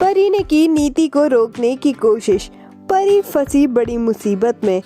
परी ने की नीति को रोकने की कोशिश, परी फंसी बड़ी मुसीबत में।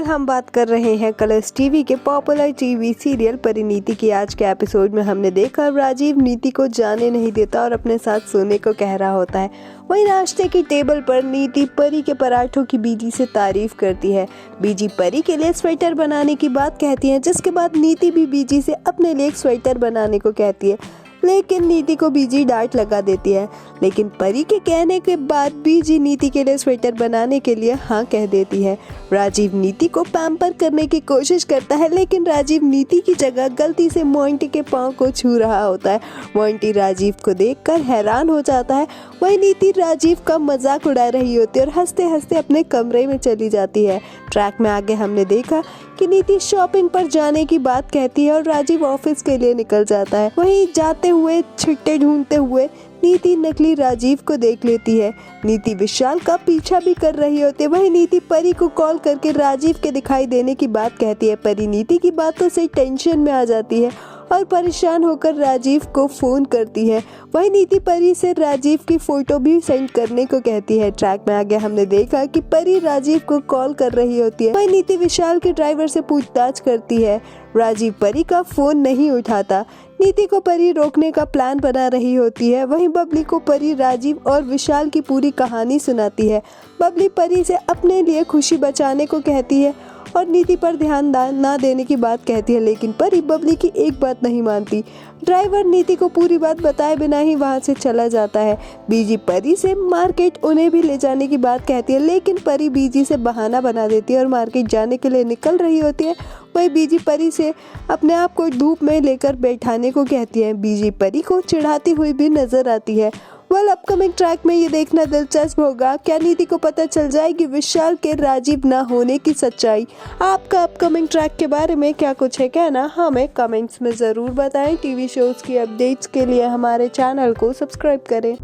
हम बात कर रहे हैं कलर्स टीवी के पॉपुलर टीवी सीरियल परिणीति की। आज के एपिसोड में हमने देखा राजीव नीति को जाने नहीं देता और अपने साथ सोने को कह रहा होता है। वहीं नाश्ते की टेबल पर नीति परी के पराठों की बीजी से तारीफ करती है। बीजी परी के लिए स्वेटर बनाने की बात कहती है, जिसके बाद नीति भी बीजी से अपने लिए एक स्वेटर बनाने को कहती है, लेकिन नीति को बीजी डांट लगा देती है। लेकिन परी के कहने के बाद बीजी नीति के लिए स्वेटर बनाने के लिए हाँ कह देती है। राजीव नीति को पैम्पर करने की कोशिश करता है, लेकिन राजीव नीति की जगह गलती से मोंटी के पांव को छू रहा होता है। मोंटी राजीव को देखकर हैरान हो जाता है। वही नीति राजीव का मजाक उड़ा रही होती है और हंसते हंसते अपने कमरे में चली जाती है। ट्रैक में आगे हमने देखा कि नीति शॉपिंग पर जाने की बात कहती है और राजीव ऑफिस के लिए निकल जाता है। वहीं जाते हुए छिट्टे ढूंढते हुए नीति नकली राजीव को देख लेती है। नीति विशाल का पीछा भी कर रही होती है। वहीं नीति परी को कॉल करके राजीव के दिखाई देने की बात कहती है। परी नीति की बातों से टेंशन में आ जाती है और परेशान होकर राजीव को फोन करती है। वहीं नीति परी से राजीव की फोटो भी सेंड करने को कहती है। ट्रैक में आगे हमने देखा कि परी राजीव को कॉल कर रही होती है। वहीं नीति विशाल के ड्राइवर से पूछताछ करती है। राजीव परी का फोन नहीं उठाता। नीति को परी रोकने का प्लान बना रही होती है। वहीं बबली को परी राजीव और विशाल की पूरी कहानी सुनाती है। बबली परी से अपने लिए खुशी बचाने को कहती है और नीति पर ध्यान ना देने की बात कहती है, लेकिन परी बबली की एक बात नहीं मानती। ड्राइवर नीति को पूरी बात बताए बिना ही वहां से चला जाता है। बीजी परी से मार्केट उन्हें भी ले जाने की बात कहती है, लेकिन परी बीजी से बहाना बना देती है और मार्केट जाने के लिए निकल रही होती है। वही बीजी परी से अपने आप को धूप में लेकर बैठाने को कहती है। बीजी परी को चिढ़ाती हुई भी नजर आती है। अपकमिंग ट्रैक में ये देखना दिलचस्प होगा, क्या नीति को पता चल जाएगी विशाल के राजीव ना होने की सच्चाई। आपका अपकमिंग ट्रैक के बारे में क्या कुछ है कहना, हमें कमेंट्स में ज़रूर बताएं। टीवी शोज़ की अपडेट्स के लिए हमारे चैनल को सब्सक्राइब करें।